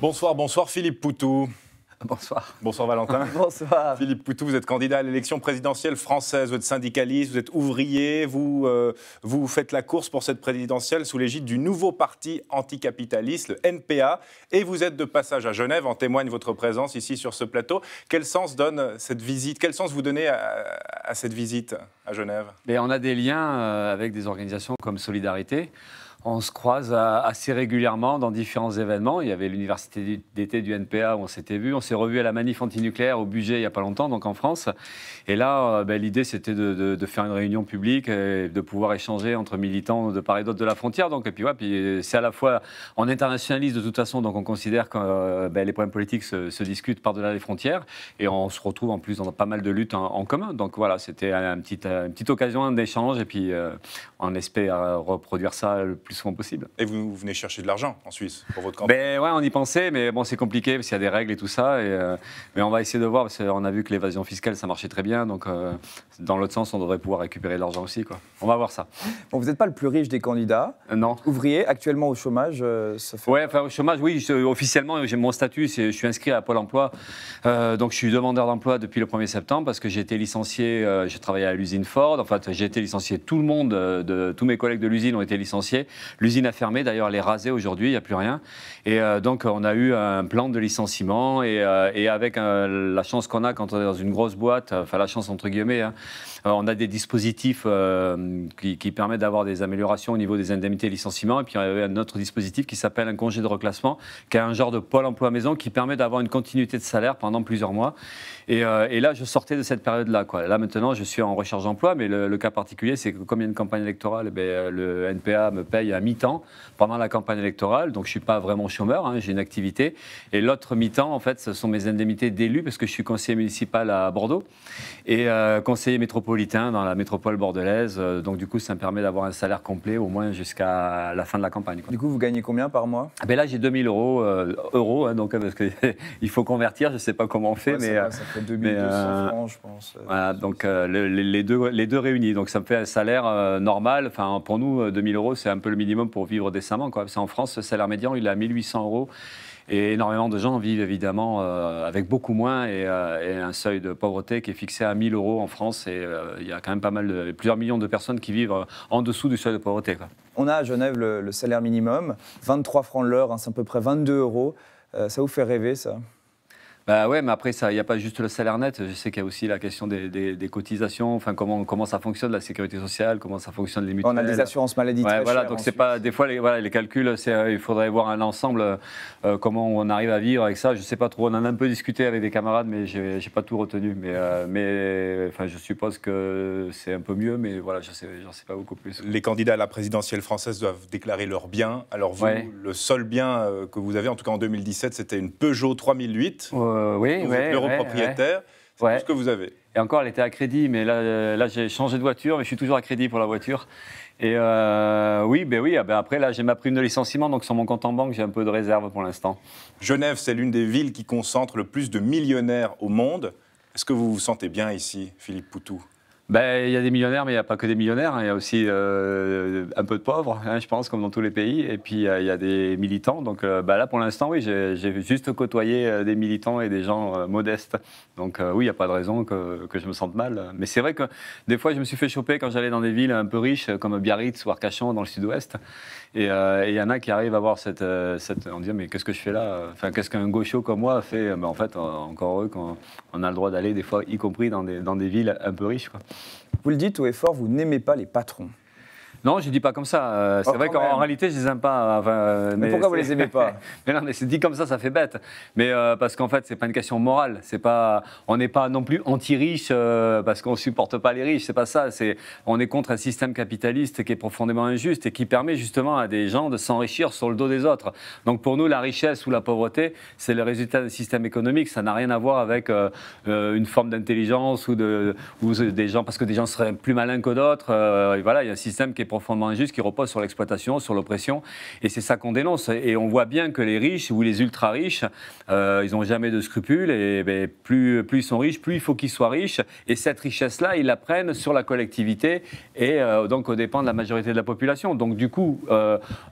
Bonsoir, bonsoir Philippe Poutou. Bonsoir. Bonsoir Valentin. Bonsoir. Philippe Poutou, vous êtes candidat à l'élection présidentielle française, vous êtes syndicaliste, vous êtes ouvrier, vous faites la course pour cette présidentielle sous l'égide du nouveau parti anticapitaliste, le NPA, et vous êtes de passage à Genève, en témoigne votre présence ici sur ce plateau. Quel sens donne cette visite? Quel sens vous donnez à cette visite à Genève? Mais on a des liens avec des organisations comme Solidarité. On se croise assez régulièrement dans différents événements. Il y avait l'université d'été du NPA où on s'était vu. On s'est revu à la manif anti-nucléaire au budget il n'y a pas longtemps, donc en France. Et là, l'idée, c'était de faire une réunion publique et de pouvoir échanger entre militants de part et d'autre de la frontière. Donc, et puis, ouais, puis c'est à la fois, on internationalise de toute façon, donc on considère que les problèmes politiques se discutent par-delà les frontières. Et on se retrouve en plus dans pas mal de luttes en commun. Donc voilà, c'était une petite occasion d'échange. Et puis, on espère reproduire ça le plus souvent possible. Et vous venez chercher de l'argent en Suisse pour votre campagne? Ouais, on y pensait, mais bon, c'est compliqué parce qu'il y a des règles et tout ça. Mais on va essayer de voir, parce qu'on a vu que l'évasion fiscale, ça marchait très bien. Donc, dans l'autre sens, on devrait pouvoir récupérer de l'argent aussi, quoi. On va voir ça. Bon, vous n'êtes pas le plus riche des candidats. Non. Ouvrier, actuellement au chômage, ça fait... Ouais, enfin, au chômage, oui, officiellement, j'ai mon statut, je suis inscrit à Pôle emploi. Donc, je suis demandeur d'emploi depuis le 1er septembre parce que j'ai été licencié, j'ai travaillé à l'usine Ford. En fait, j'ai été licencié, tout le monde, tous mes collègues de l'usine ont été licenciés. L'usine a fermé, d'ailleurs, elle est rasée aujourd'hui, il n'y a plus rien. Et donc, on a eu un plan de licenciement et avec la chance qu'on a quand on est dans une grosse boîte, enfin la chance entre guillemets, hein, on a des dispositifs qui permettent d'avoir des améliorations au niveau des indemnités de licenciement. Et puis, il y avait un autre dispositif qui s'appelle un congé de reclassement, qui est un genre de pôle emploi maison qui permet d'avoir une continuité de salaire pendant plusieurs mois. Et là, je sortais de cette période-là, quoi. Là, maintenant, je suis en recherche d'emploi, mais le cas particulier, c'est que comme il y a une campagne électorale, le NPA me paye à mi-temps pendant la campagne électorale. Donc, je ne suis pas vraiment chômeur, hein, j'ai une activité. Et l'autre mi-temps, en fait, ce sont mes indemnités d'élu, parce que je suis conseiller municipal à Bordeaux et conseiller métropolitain dans la métropole bordelaise. Donc, du coup, ça me permet d'avoir un salaire complet, au moins jusqu'à la fin de la campagne, quoi. Du coup, vous gagnez combien par mois? Là, j'ai 2000 euros, hein, donc, parce qu'il faut convertir, je ne sais pas comment on fait. Ouais, ça fait 2200 francs, je pense. Voilà, donc les deux réunis. Donc, ça me fait un salaire normal. Enfin, pour nous, 2000 euros, c'est un peu le minimum pour vivre décemment, quoi. Parce qu'en France, le salaire médian, il est à 1800 euros. Et énormément de gens vivent évidemment avec beaucoup moins et un seuil de pauvreté qui est fixé à 1000 euros en France. Et il y a quand même plusieurs millions de personnes qui vivent en dessous du seuil de pauvreté, quoi. On a à Genève le salaire minimum, 23 francs de l'heure, hein, c'est à peu près 22 euros. Ça vous fait rêver, ça? Ouais, mais après, il n'y a pas juste le salaire net. Je sais qu'il y a aussi la question des cotisations, enfin, comment ça fonctionne, la sécurité sociale, comment ça fonctionne, les mutuelles. On a des assurances maladie très voilà, chères donc en c'est pas, Suisse. des fois, les calculs, il faudrait voir un ensemble, comment on arrive à vivre avec ça. Je ne sais pas trop, on en a un peu discuté avec des camarades, mais je n'ai pas tout retenu. Mais enfin, je suppose que c'est un peu mieux, mais voilà, j'en sais pas beaucoup plus. Les candidats à la présidentielle française doivent déclarer leurs biens. Alors vous, Ouais. le seul bien que vous avez, en tout cas en 2017, c'était une Peugeot 3008. Oui, Vous êtes l'euro propriétaire, c'est tout ce que vous avez. Et encore, elle était à crédit, mais là j'ai changé de voiture, mais je suis toujours à crédit pour la voiture. Et oui, après, là, j'ai ma prime de licenciement, donc sur mon compte en banque, j'ai un peu de réserve pour l'instant. Genève, c'est l'une des villes qui concentre le plus de millionnaires au monde. Est-ce que vous vous sentez bien ici, Philippe Poutou? Il y a des millionnaires, mais il n'y a pas que des millionnaires, hein. Il y a aussi un peu de pauvres, hein, je pense, comme dans tous les pays. Et puis, il y a des militants. Donc là, pour l'instant, oui, j'ai juste côtoyé des militants et des gens modestes. Donc oui, il n'y a pas de raison que je me sente mal. Mais c'est vrai que des fois, je me suis fait choper quand j'allais dans des villes un peu riches, comme Biarritz ou Arcachon, dans le sud-ouest. Et il y en a qui arrivent à voir on dit, mais qu'est-ce que je fais là? Enfin, qu'est-ce qu'un gaucho comme moi fait? En fait, encore heureux qu'on a le droit d'aller, des fois, y compris dans des villes un peu riches, quoi. Vous le dites haut et fort, vous n'aimez pas les patrons. Non, je ne dis pas comme ça. C'est vrai qu'en réalité, je ne les aime pas. Enfin, mais pourquoi vous ne les aimez pas? Mais non, mais c'est dit comme ça fait bête. Mais parce qu'en fait, ce n'est pas une question morale. On n'est pas non plus anti-riche parce qu'on ne supporte pas les riches. Ce n'est pas ça. On est contre un système capitaliste qui est profondément injuste et qui permet justement à des gens de s'enrichir sur le dos des autres. Donc pour nous, la richesse ou la pauvreté, c'est le résultat d'un système économique. Ça n'a rien à voir avec une forme d'intelligence ou des gens, parce que des gens seraient plus malins que d'autres. Voilà, il y a un système qui est profondément injuste, qui repose sur l'exploitation, sur l'oppression. Et c'est ça qu'on dénonce. Et on voit bien que les riches ou les ultra-riches, ils n'ont jamais de scrupules. Et ben, plus ils sont riches, plus il faut qu'ils soient riches. Et cette richesse-là, ils la prennent sur la collectivité et donc aux dépens de la majorité de la population. Donc du coup,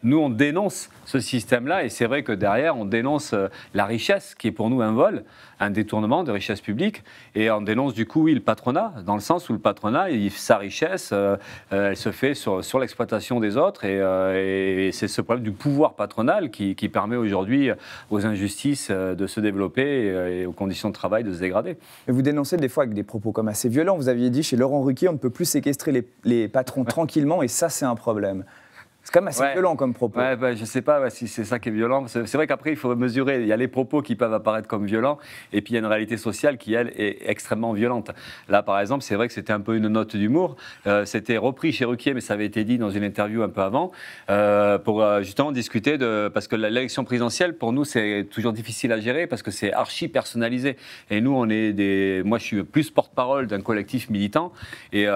nous, on dénonce ce système-là. Et c'est vrai que derrière, on dénonce la richesse, qui est pour nous un vol, un détournement de richesse publique. Et on dénonce du coup, oui, le patronat, dans le sens où le patronat, sa richesse, elle se fait sur l'exploitation des autres. Et c'est ce problème du pouvoir patronal qui permet aujourd'hui aux injustices de se développer et aux conditions de travail de se dégrader. Mais vous dénoncez des fois avec des propos comme assez violents. Vous aviez dit chez Laurent Ruquier, on ne peut plus séquestrer les patrons tranquillement, et ça, c'est un problème. C'est quand même assez violent comme propos. Ouais, je ne sais pas si c'est ça qui est violent. C'est vrai qu'après, il faut mesurer. Il y a les propos qui peuvent apparaître comme violents, et puis il y a une réalité sociale qui, elle, est extrêmement violente. Là, par exemple, c'est vrai que c'était un peu une note d'humour. C'était repris chez Ruquier, mais ça avait été dit dans une interview un peu avant, pour justement discuter parce que l'élection présidentielle, pour nous, c'est toujours difficile à gérer, parce que c'est archi personnalisé. Et nous, moi, je suis plus porte-parole d'un collectif militant, et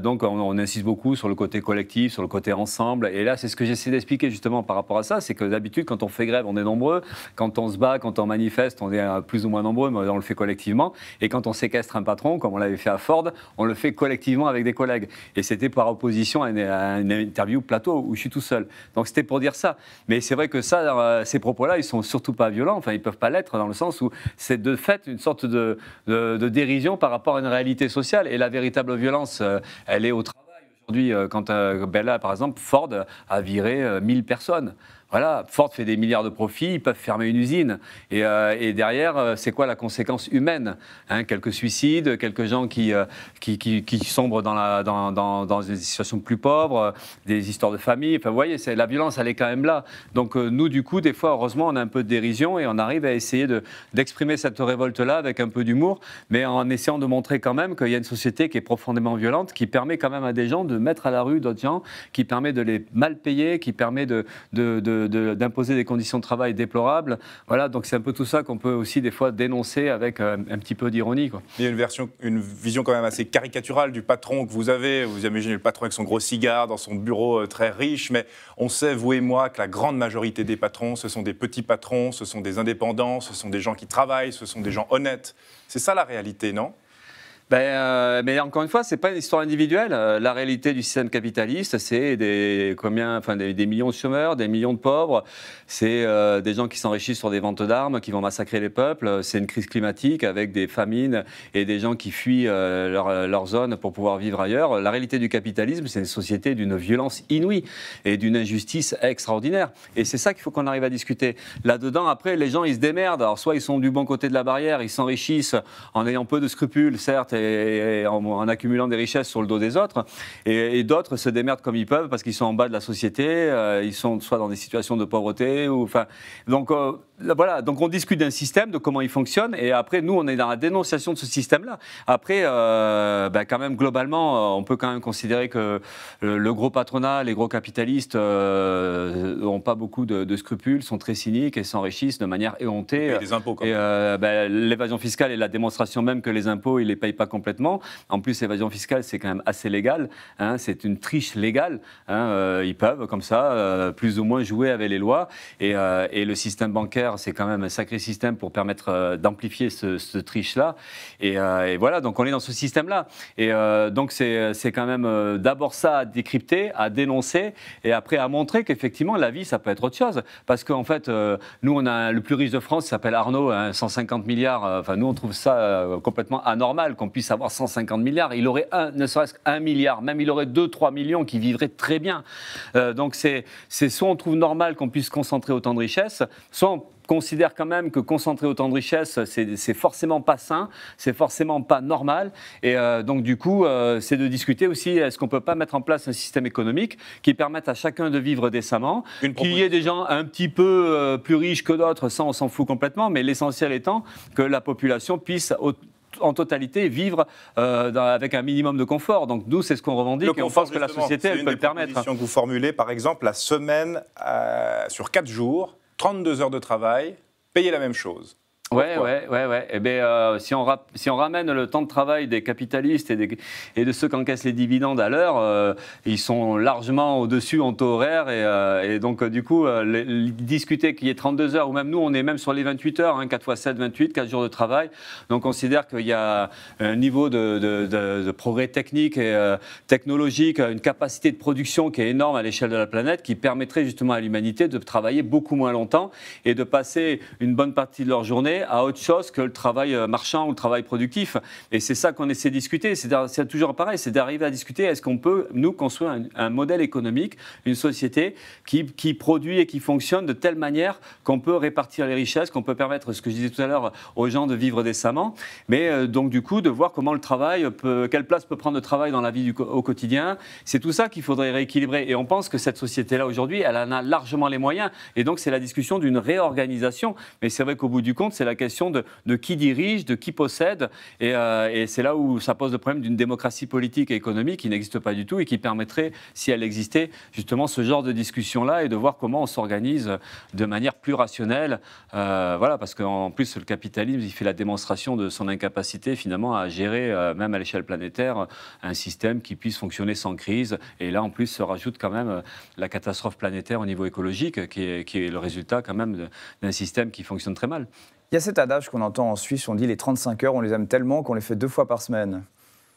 donc on insiste beaucoup sur le côté collectif, sur le côté ensemble. Et là, c'est ce que j'essaie d'expliquer justement par rapport à ça, c'est que d'habitude, quand on fait grève, on est nombreux, quand on se bat, quand on manifeste, on est plus ou moins nombreux, mais on le fait collectivement, et quand on séquestre un patron, comme on l'avait fait à Ford, on le fait collectivement avec des collègues. Et c'était par opposition à une interview plateau où je suis tout seul. Donc c'était pour dire ça. Mais c'est vrai que ça, ces propos-là, ils sont surtout pas violents, enfin ils peuvent pas l'être, dans le sens où c'est de fait une sorte de dérision par rapport à une réalité sociale. Et la véritable violence, elle est au travail. Aujourd'hui, quand là, par exemple, Ford a viré 1000 personnes. Voilà, Ford fait des milliards de profits, ils peuvent fermer une usine. Et derrière, c'est quoi la conséquence humaine, quelques suicides, quelques gens qui sombrent dans des situations plus pauvres, des histoires de famille. Enfin, vous voyez, la violence, elle est quand même là. Donc nous, du coup, des fois, heureusement, on a un peu de dérision et on arrive à essayer d'exprimer cette révolte-là avec un peu d'humour, mais en essayant de montrer quand même qu'il y a une société qui est profondément violente, qui permet quand même à des gens de mettre à la rue d'autres gens, qui permet de les mal payer, qui permet d'imposer des conditions de travail déplorables. Voilà, donc c'est un peu tout ça qu'on peut aussi des fois dénoncer avec un petit peu d'ironie, quoi. Il y a une vision quand même assez caricaturale du patron que vous avez. Vous imaginez le patron avec son gros cigare dans son bureau très riche, mais on sait, vous et moi, que la grande majorité des patrons, ce sont des petits patrons, ce sont des indépendants, ce sont des gens qui travaillent, ce sont des gens honnêtes. C'est ça la réalité, non ? Mais encore une fois, ce n'est pas une histoire individuelle. La réalité du système capitaliste, c'est des millions de chômeurs, des millions de pauvres. C'est des gens qui s'enrichissent sur des ventes d'armes, qui vont massacrer les peuples. C'est une crise climatique avec des famines et des gens qui fuient leur zone pour pouvoir vivre ailleurs. La réalité du capitalisme, c'est une société d'une violence inouïe et d'une injustice extraordinaire. Et c'est ça qu'il faut qu'on arrive à discuter. Là-dedans, après, les gens, ils se démerdent. Alors, soit ils sont du bon côté de la barrière, ils s'enrichissent en ayant peu de scrupules, certes, et en accumulant des richesses sur le dos des autres, et d'autres se démerdent comme ils peuvent parce qu'ils sont en bas de la société, ils sont soit dans des situations de pauvreté, donc voilà, donc on discute d'un système, de comment il fonctionne, et après nous on est dans la dénonciation de ce système-là. Après, quand même globalement, on peut quand même considérer que le gros patronat, les gros capitalistes n'ont pas beaucoup de scrupules, sont très cyniques et s'enrichissent de manière éhontée. Et des impôts, quand l'évasion fiscale est la démonstration même que les impôts, ils les payent pas complètement. En plus, l'évasion fiscale, c'est quand même assez légal. C'est une triche légale. Ils peuvent, comme ça, plus ou moins jouer avec les lois. Et le système bancaire, c'est quand même un sacré système pour permettre d'amplifier ce triche-là. Et voilà, donc on est dans ce système-là. Et donc c'est quand même d'abord ça à décrypter, à dénoncer, et après à montrer qu'effectivement, la vie, ça peut être autre chose. Parce qu'en fait, nous, on a le plus riche de France, il s'appelle Arnaud, 150 milliards. Nous, on trouve ça complètement anormal qu'on puisse avoir 150 milliards. Il aurait ne serait-ce qu'1 milliard, même il aurait 2-3 millions qui vivraient très bien. Donc c'est soit on trouve normal qu'on puisse concentrer autant de richesses, soit on considère quand même que concentrer autant de richesses, c'est forcément pas sain, c'est forcément pas normal. Et donc du coup, c'est de discuter aussi, est-ce qu'on peut pas mettre en place un système économique qui permette à chacun de vivre décemment, qu'il y ait des gens un petit peu plus riches que d'autres, ça on s'en fout complètement, mais l'essentiel étant que la population puisse en totalité vivre avec un minimum de confort. Donc nous, c'est ce qu'on revendique et on pense que la société, elle peut le permettre. C'est une des propositions que vous formulez, par exemple, la semaine sur 4 jours, 32 heures de travail, payer la même chose. Ouais. Eh bien, si on ramène le temps de travail des capitalistes et de ceux qui encaissent les dividendes à l'heure, ils sont largement au-dessus en taux horaire. Et donc, du coup, discuter qu'il y ait 32 heures, ou même nous, on est même sur les 28 heures, 4 x 7, 28, 4 jours de travail. Donc, on considère qu'il y a un niveau de progrès technique et technologique, une capacité de production qui est énorme à l'échelle de la planète, qui permettrait justement à l'humanité de travailler beaucoup moins longtemps et de passer une bonne partie de leur journée à autre chose que le travail marchand ou le travail productif. Et c'est ça qu'on essaie de discuter. C'est toujours pareil, c'est d'arriver à discuter, est-ce qu'on peut, nous, construire un modèle économique, une société qui produit et qui fonctionne de telle manière qu'on peut répartir les richesses, qu'on peut permettre, ce que je disais tout à l'heure, aux gens de vivre décemment, mais donc du coup, de voir comment le travail quelle place peut prendre le travail dans la vie au quotidien. C'est tout ça qu'il faudrait rééquilibrer. Et on pense que cette société-là, aujourd'hui, elle en a largement les moyens. Et donc, c'est la discussion d'une réorganisation. Mais c'est vrai qu'au bout du compte, c'est la question de qui dirige, de qui possède. Et c'est là où ça pose le problème d'une démocratie politique et économique qui n'existe pas du tout et qui permettrait, si elle existait, justement ce genre de discussion-là et de voir comment on s'organise de manière plus rationnelle. Voilà, parce qu'en plus, le capitalisme, il fait la démonstration de son incapacité, finalement, à gérer, même à l'échelle planétaire, un système qui puisse fonctionner sans crise. Et là, en plus, se rajoute quand même la catastrophe planétaire au niveau écologique, qui est le résultat quand même d'un système qui fonctionne très mal. Il y a cet adage qu'on entend en Suisse, on dit les 35 heures, on les aime tellement qu'on les fait 2 fois par semaine.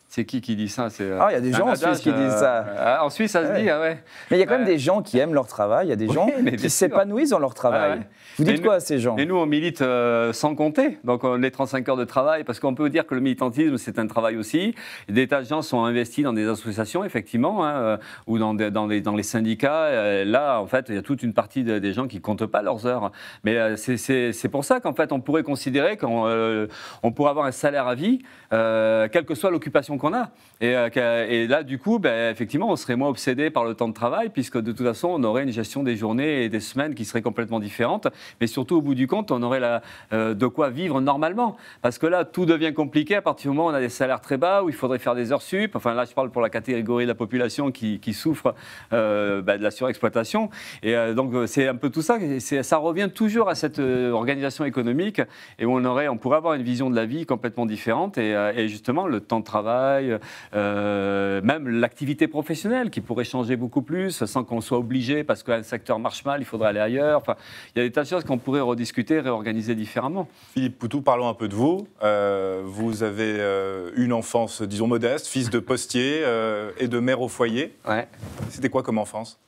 C'est qui dit ça? Il y a des gens en Suisse qui disent ça. En Suisse, ça se dit, ah ouais. Mais il y a quand même des gens qui aiment leur travail, il y a des gens qui s'épanouissent dans leur travail. Vous dites quoi à ces gens? Et nous, on milite sans compter. Donc, les 35 heures de travail, parce qu'on peut dire que le militantisme, c'est un travail aussi. Des tas de gens sont investis dans des associations, effectivement, ou dans les syndicats. Là, en fait, il y a toute une partie des gens qui ne comptent pas leurs heures. Mais c'est pour ça qu'en fait, on pourrait considérer qu'on pourrait avoir un salaire à vie, quelle que soit l'occupation qu'on a. Et là, du coup, effectivement, on serait moins obsédé par le temps de travail, puisque de toute façon, on aurait une gestion des journées et des semaines qui serait complètement différente. Mais surtout, au bout du compte, on aurait de quoi vivre normalement. Parce que là, tout devient compliqué à partir du moment où on a des salaires très bas, où il faudrait faire des heures sup. Enfin, là, je parle pour la catégorie de la population qui souffre de la surexploitation. Et donc, c'est un peu tout ça. Ça revient toujours à cette organisation économique et où on pourrait avoir une vision de la vie complètement différente. Et justement, le temps de travail, même l'activité professionnelle qui pourrait changer beaucoup plus sans qu'on soit obligé, parce qu'un secteur marche mal, il faudrait aller ailleurs. Enfin, il y a des tas de choses qu'on pourrait rediscuter, réorganiser différemment. Philippe Poutou, parlons un peu de vous. Vous avez une enfance, disons, modeste, fils de postier et de mère au foyer. Ouais. C'était quoi comme enfance ?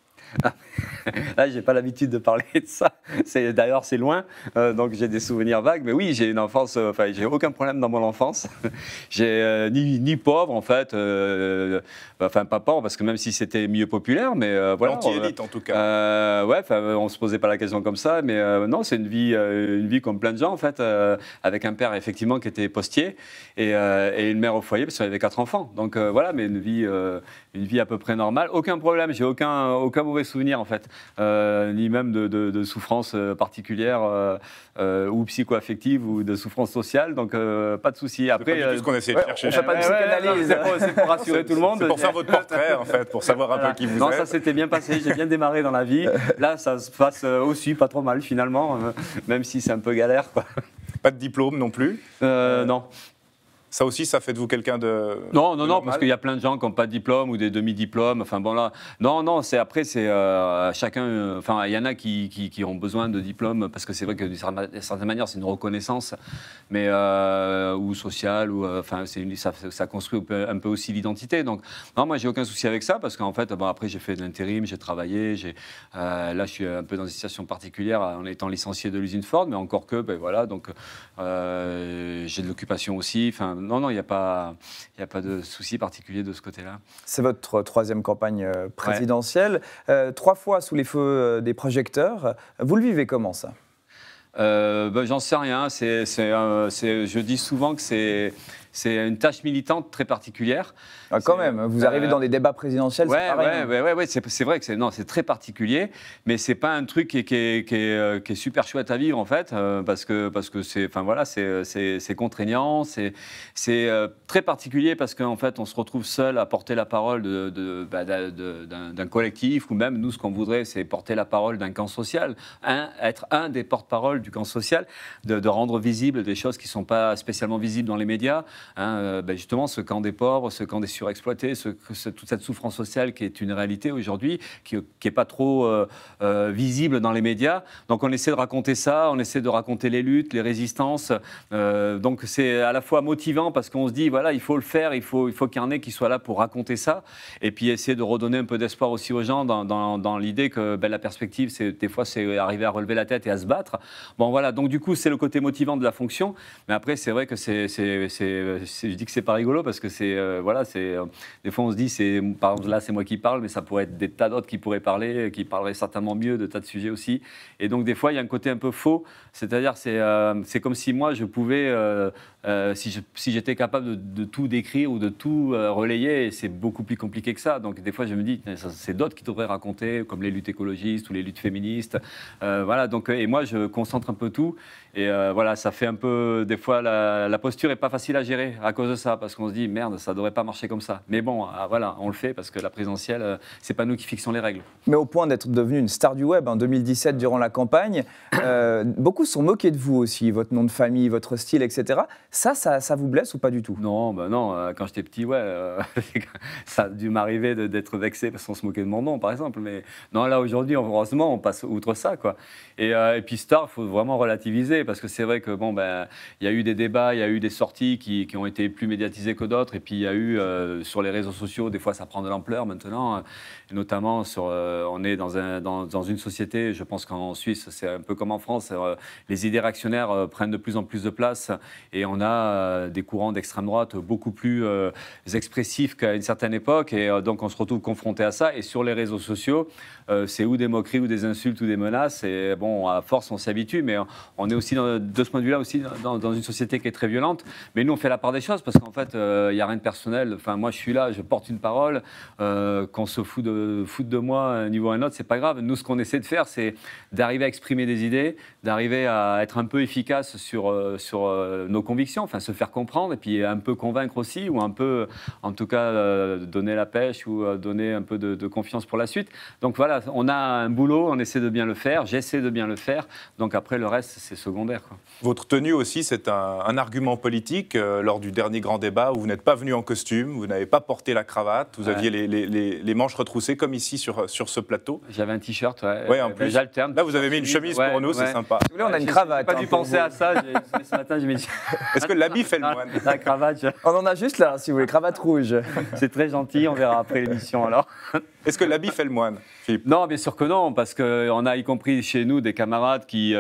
Là, j'ai pas l'habitude de parler de ça. D'ailleurs, c'est loin, donc j'ai des souvenirs vagues. Mais oui, j'ai une enfance. Enfin, j'ai aucun problème dans mon enfance. J'ai ni pauvre en fait. Enfin, pas pauvre parce que même si c'était milieu populaire, mais voilà. Anti-élite en tout cas. Ouais. On se posait pas la question comme ça, mais non, c'est une vie comme plein de gens en fait, avec un père effectivement qui était postier et une mère au foyer parce qu'il y avait 4 enfants. Donc voilà, mais une vie à peu près normale. Aucun problème. J'ai aucun mauvais souvenir en fait, ni même de souffrance particulière ou psycho-affective ou de souffrance sociale, donc pas de souci. Après, c'est ce qu'on essaie de chercher. On fait pas de psychanalyse. C'est pour rassurer tout le monde. C'est pour faire votre portrait en fait, pour savoir un peu qui vous êtes. Non, ça s'était bien passé, j'ai bien démarré dans la vie. Là, ça se passe aussi pas trop mal finalement, même si c'est un peu galère, quoi. Pas de diplôme non plus? Non. Ça aussi, ça fait de vous quelqu'un de Non, normal. parce qu'il y a plein de gens qui n'ont pas de diplôme ou des demi-diplômes. Enfin bon là, non, c'est chacun. Enfin, il y en a qui ont besoin de diplômes parce que c'est vrai que d'une certaine manière, c'est une reconnaissance, mais ou sociale ou enfin, ça construit un peu aussi l'identité. Donc non, moi j'ai aucun souci avec ça parce qu'en fait, après j'ai fait de l'intérim, j'ai travaillé, là je suis un peu dans une situation particulière en étant licencié de l'usine Ford, mais encore que, voilà, donc j'ai de l'occupation aussi. Enfin, non, il n'y a pas de souci particulier de ce côté-là. C'est votre 3e campagne présidentielle, 3 fois sous les feux des projecteurs. Vous le vivez comment ça ? J'en sais rien. Je dis souvent que c'est une tâche militante très particulière. Ah, quand même, vous arrivez dans des débats présidentiels, c'est pareil. Ouais, c'est vrai que c'est très particulier, mais c'est pas un truc qui est super chouette à vivre en fait, parce que c'est contraignant, c'est très particulier parce qu'en fait on se retrouve seul à porter la parole d'un collectif, ou même nous ce qu'on voudrait c'est porter la parole d'un camp social, être un des porte-parole du camp social, de rendre visibles des choses qui ne sont pas spécialement visibles dans les médias, justement ce camp des pauvres, ce camp des surexploités, toute cette souffrance sociale qui est une réalité aujourd'hui, qui n'est pas trop visible dans les médias. Donc on essaie de raconter ça, on essaie de raconter les luttes, les résistances. Donc c'est à la fois motivant parce qu'on se dit, voilà, il faut le faire, il faut qu'il y en ait qui soient là pour raconter ça, et puis essayer de redonner un peu d'espoir aussi aux gens dans l'idée que la perspective, des fois, c'est arriver à relever la tête et à se battre. Bon, voilà, donc du coup, c'est le côté motivant de la fonction, mais après, c'est vrai que je dis que c'est pas rigolo parce que des fois, on se dit, par exemple, là, c'est moi qui parle, mais ça pourrait être des tas d'autres qui pourraient parler, qui parleraient certainement mieux de tas de sujets aussi. Et donc, des fois, il y a un côté un peu faux, c'est-à-dire, c'est comme si moi, je pouvais, si j'étais capable de tout décrire ou de tout relayer, et c'est beaucoup plus compliqué que ça. Donc, des fois, je me dis, c'est d'autres qui devraient raconter, comme les luttes écologistes ou les luttes féministes. Donc, et moi, je concentre un peu tout. Et ça fait un peu, des fois, la posture n'est pas facile à gérer à cause de ça, parce qu'on se dit, merde, ça ne devrait pas marcher comme ça. Mais bon, on le fait parce que la présidentielle, ce n'est pas nous qui fixons les règles. Mais au point d'être devenu une star du web en 2017 durant la campagne, beaucoup se sont moqués de vous aussi, votre nom de famille, votre style, etc. Ça vous blesse ou pas du tout? Non, quand j'étais petit, ça a dû m'arriver d'être vexé parce qu'on se moquait de mon nom, par exemple. Mais non, là, aujourd'hui, heureusement, on passe outre ça, quoi. Et puis star, il faut vraiment relativiser, parce que c'est vrai que il y a eu des débats, il y a eu des sorties qui ont été plus médiatisées que d'autres, et puis il y a eu sur les réseaux sociaux, des fois ça prend de l'ampleur maintenant, et notamment on est dans une société, je pense qu'en Suisse c'est un peu comme en France, les idées réactionnaires prennent de plus en plus de place, et on a des courants d'extrême droite beaucoup plus expressifs qu'à une certaine époque, et donc on se retrouve confronté à ça, et sur les réseaux sociaux, c'est ou des moqueries ou des insultes ou des menaces, et bon, à force on s'habitue, mais on est aussi de ce point de vue-là aussi dans une société qui est très violente. Mais nous, on fait la part des choses parce qu'en fait, il n'y a rien de personnel. Enfin, moi, je suis là, je porte une parole. Qu'on se fout de moi à un niveau ou à un autre, c'est pas grave. Nous, ce qu'on essaie de faire, c'est d'arriver à exprimer des idées, d'arriver à être un peu efficace sur nos convictions, enfin, se faire comprendre et puis un peu convaincre aussi, ou un peu, en tout cas, donner la pêche ou donner un peu de confiance pour la suite. Donc voilà, on a un boulot, on essaie de bien le faire, j'essaie de bien le faire. Donc après, le reste, c'est secondaire, quoi. Votre tenue aussi, c'est un argument politique. Lors du dernier grand débat, où vous n'êtes pas venu en costume, vous n'avez pas porté la cravate, vous aviez les manches retroussées, comme ici sur ce plateau. J'avais un t-shirt, en plus. J'alterne. Là, vous avez mis une chemise pour nous, c'est sympa. Si vous voulez, on a une cravate. J'ai pas dû penser à ça. Ce matin, je me dis... Est-ce que l'habit fait le moine? La cravate. On en a juste là, si vous voulez, cravate rouge. C'est très gentil, on verra après l'émission alors. Est-ce que l'habit fait le moine, Philippe? Non, bien sûr que non, parce qu'on a, y compris chez nous, des camarades qui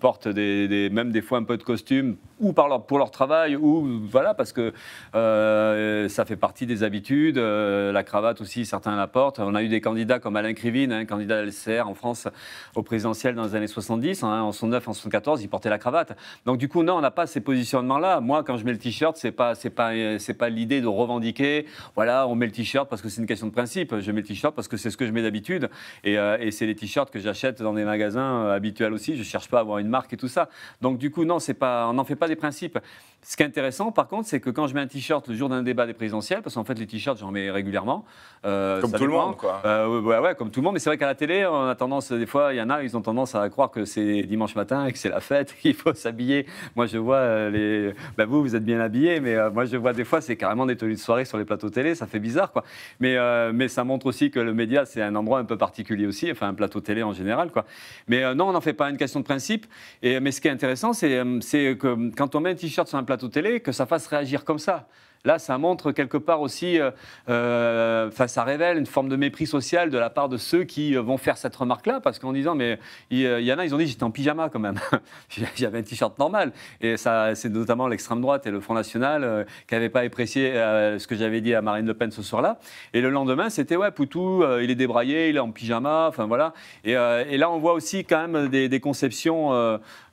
portent même des fois un peu de costume, ou pour leur travail, ou voilà, parce que ça fait partie des habitudes. La cravate aussi, certains la portent. On a eu des candidats comme Alain Krivine, candidat à LCR en France au présidentiel dans les années 70, en 69, en 74, il portait la cravate. Donc du coup, non, on n'a pas ces positionnements-là. Moi, quand je mets le t-shirt, c'est pas l'idée de revendiquer. Voilà, on met le t-shirt parce que c'est une question de principe. Je mets le t-shirt parce que c'est ce que je mets d'habitude, et c'est les t-shirts que j'achète dans des magasins habituels aussi. Je cherche pas à avoir une marque et tout ça. Donc du coup, non, on n'en fait pas des principes. Ce qui est intéressant, par contre, c'est que quand je mets un t-shirt le jour d'un débat des présidentielles, parce qu'en fait, les t-shirts, j'en mets régulièrement. Comme tout le monde, quoi. Ouais, comme tout le monde. Mais c'est vrai qu'à la télé, on a tendance, des fois, ils ont tendance à croire que c'est dimanche matin et que c'est la fête, qu'il faut s'habiller. Moi, je vois vous êtes bien habillés, mais moi, je vois des fois, c'est carrément des tenues de soirée sur les plateaux télé. Ça fait bizarre, quoi. Mais ça montre aussi que le média, c'est un endroit un peu particulier aussi, enfin, un plateau télé en général, quoi. Mais non, on n'en fait pas une question de principe. Mais ce qui est intéressant, c'est que quand on met un t-shirt sur un plateau télé, que ça fasse réagir comme ça. là, ça montre quelque part aussi, ça révèle une forme de mépris social de la part de ceux qui vont faire cette remarque-là, parce qu'en disant, mais il y en a, ils ont dit, j'étais en pyjama quand même. J'avais un t-shirt normal. Et ça, c'est notamment l'extrême droite et le Front National qui n'avaient pas apprécié ce que j'avais dit à Marine Le Pen ce soir-là. Et le lendemain, c'était, ouais, Poutou, il est débraillé, il est en pyjama, enfin voilà. Et là, on voit aussi quand même des conceptions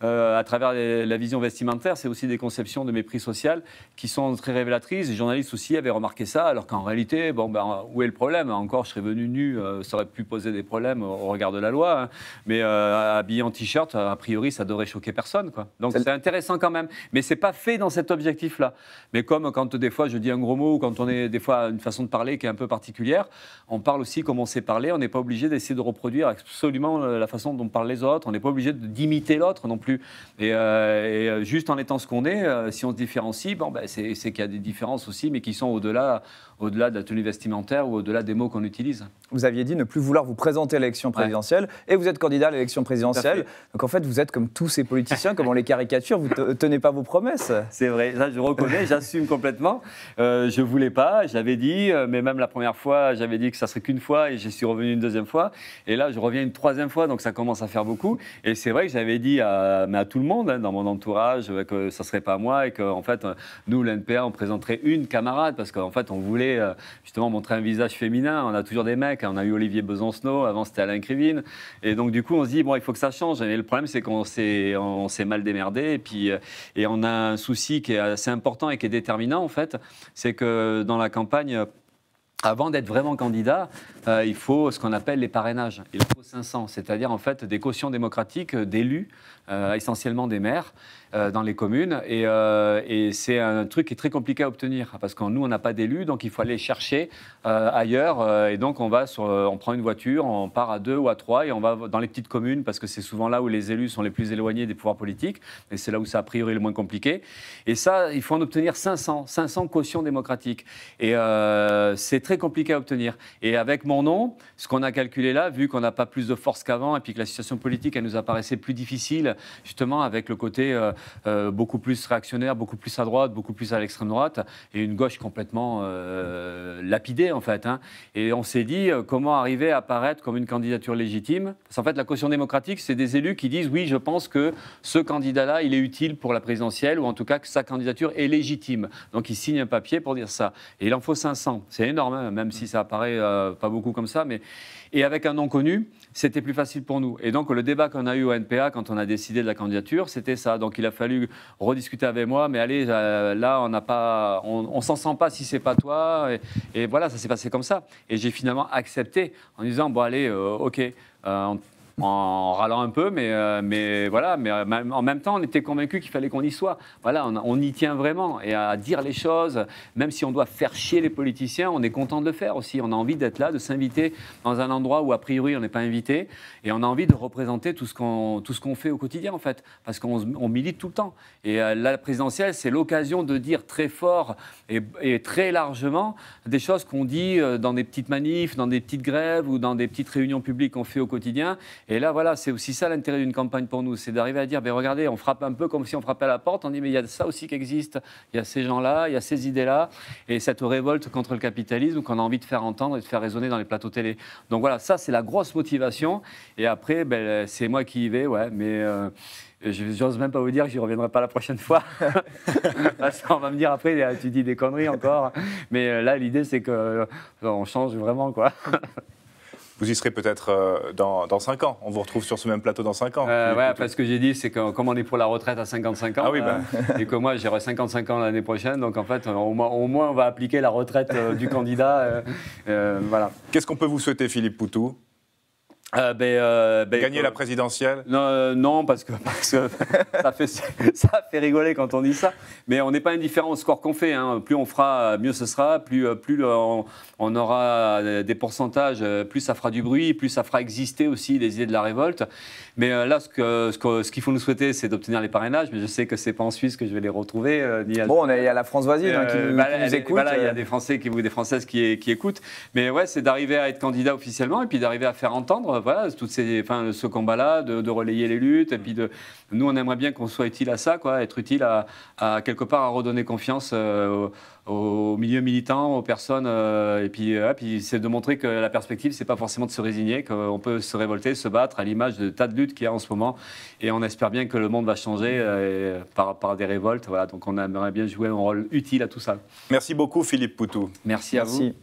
à travers la vision vestimentaire, c'est aussi des conceptions de mépris social qui sont très révélatrices. Les journalistes aussi avaient remarqué ça, alors qu'en réalité, où est le problème? Encore, je serais venu nu, ça aurait pu poser des problèmes au regard de la loi, hein. Mais habillé en t-shirt, a priori, ça devrait choquer personne, quoi. Donc c'est intéressant quand même. Mais c'est pas fait dans cet objectif-là. Mais comme quand des fois je dis un gros mot, ou quand on est des fois une façon de parler qui est un peu particulière, on parle aussi comme on sait parler. On n'est pas obligé d'essayer de reproduire absolument la façon dont parlent les autres. On n'est pas obligé d'imiter l'autre non plus. Et juste en étant ce qu'on est, si on se différencie, c'est qu'il y a des différences aussi, mais qui sont au-delà de la tenue vestimentaire ou au-delà des mots qu'on utilise. Vous aviez dit ne plus vouloir vous présenter à l'élection présidentielle, et vous êtes candidat à l'élection présidentielle. Donc en fait, vous êtes comme tous ces politiciens, comme on les caricature, vous ne tenez pas vos promesses. C'est vrai, ça je reconnais, j'assume complètement. Je ne voulais pas, j'avais dit, mais même la première fois, j'avais dit que ça serait qu'une fois, et je suis revenu une deuxième fois. Et là, je reviens une troisième fois, donc ça commence à faire beaucoup. Et c'est vrai que j'avais dit à tout le monde, hein, dans mon entourage, que ça ne serait pas moi, et qu'en fait, nous, l'NPA, on présenterait une camarade, parce qu'en fait, on voulait justement montrer un visage féminin. On a toujours des mecs, on a eu Olivier Besancenot, avant c'était Alain Krivine. Et donc, du coup, on se dit, bon, il faut que ça change. Et le problème, c'est qu'on s'est mal démerdé. Et on a un souci qui est assez important et qui est déterminant, en fait. C'est que dans la campagne, avant d'être vraiment candidat, il faut ce qu'on appelle les parrainages. Il en faut 500, c'est-à-dire en fait des cautions démocratiques d'élus, essentiellement des maires, dans les communes. Et c'est un truc qui est très compliqué à obtenir, parce que nous, on n'a pas d'élus, donc il faut aller chercher ailleurs. Et donc, on prend une voiture, on part à 2 ou à 3, et on va dans les petites communes, parce que c'est souvent là où les élus sont les plus éloignés des pouvoirs politiques, et c'est là où c'est a priori le moins compliqué. Et ça, il faut en obtenir 500 cautions démocratiques. Et c'est très compliqué à obtenir. Et avec mon nom, ce qu'on a calculé là, vu qu'on n'a pas plus de force qu'avant, et puis que la situation politique, elle nous apparaissait plus difficile, justement avec le côté beaucoup plus réactionnaire, beaucoup plus à droite, beaucoup plus à l'extrême droite, et une gauche complètement lapidée, en fait, hein. Et on s'est dit, comment arriver à apparaître comme une candidature légitime? Parce qu'en fait, la caution démocratique, c'est des élus qui disent, oui, je pense que ce candidat-là, il est utile pour la présidentielle, ou en tout cas que sa candidature est légitime. Donc, ils signent un papier pour dire ça. Et il en faut 500. C'est énorme, hein, même si ça apparaît pas beaucoup comme ça, mais... Et avec un nom connu, c'était plus facile pour nous. Et donc, le débat qu'on a eu au NPA quand on a décidé de la candidature, c'était ça. Donc, il a fallu rediscuter avec moi, mais allez, là, on s'en sent pas si c'est pas toi. Et voilà, ça s'est passé comme ça. Et j'ai finalement accepté en disant, bon, allez, OK, en râlant un peu, mais voilà, mais en même temps, on était convaincus qu'il fallait qu'on y soit. Voilà, on y tient vraiment, et à dire les choses, même si on doit faire chier les politiciens, on est content de le faire aussi. On a envie d'être là, de s'inviter dans un endroit où a priori on n'est pas invité, et on a envie de représenter tout ce qu'on fait au quotidien en fait, parce qu'on milite tout le temps. Et la présidentielle, c'est l'occasion de dire très fort et très largement des choses qu'on dit dans des petites manifs, dans des petites grèves ou dans des petites réunions publiques qu'on fait au quotidien. Et là, voilà, c'est aussi ça l'intérêt d'une campagne pour nous, c'est d'arriver à dire, ben regardez, on frappe un peu comme si on frappait à la porte, on dit, mais il y a ça aussi qui existe, il y a ces gens-là, il y a ces idées-là, et cette révolte contre le capitalisme qu'on a envie de faire entendre et de faire résonner dans les plateaux télé. Donc voilà, ça, c'est la grosse motivation. Et après, ben, c'est moi qui y vais, ouais, mais... j'ose même pas vous dire que j'y reviendrai pas la prochaine fois. Parce qu'on va me dire après, tu dis des conneries encore. Mais là, l'idée, c'est qu'on change vraiment, quoi. Vous y serez peut-être dans 5 ans. On vous retrouve sur ce même plateau dans 5 ans. Ouais, après, ce que j'ai dit, c'est que comme on est pour la retraite à 55 ans, et que moi, j'aurai 55 ans l'année prochaine, donc en fait, au moins, on va appliquer la retraite du candidat. Voilà. Qu'est-ce qu'on peut vous souhaiter, Philippe Poutou? Gagner la présidentielle? Non, parce que ça fait rigoler quand on dit ça. Mais on n'est pas indifférent au score qu'on fait, hein. Plus on fera, mieux ce sera. Plus on aura des pourcentages, plus ça fera du bruit, plus ça fera exister aussi les idées de la révolte. Mais là, ce qu'il faut nous souhaiter, c'est d'obtenir les parrainages. Mais je sais que c'est pas en Suisse que je vais les retrouver. Bon, il y a la France voisine qui nous écoute. Voilà, il y a des Français ou des Françaises qui écoutent. Mais ouais, c'est d'arriver à être candidat officiellement et puis d'arriver à faire entendre voilà, ce combat-là, de relayer les luttes. Et puis nous, on aimerait bien qu'on soit utile à ça, quoi, être utile à quelque part à redonner confiance au milieu militant, aux personnes. Et puis c'est de montrer que la perspective, c'est pas forcément de se résigner, qu'on peut se révolter, se battre à l'image de tas de luttes qu'il y a en ce moment. Et on espère bien que le monde va changer par des révoltes. Voilà, donc on aimerait bien jouer un rôle utile à tout ça. Merci beaucoup, Philippe Poutou. Merci à vous.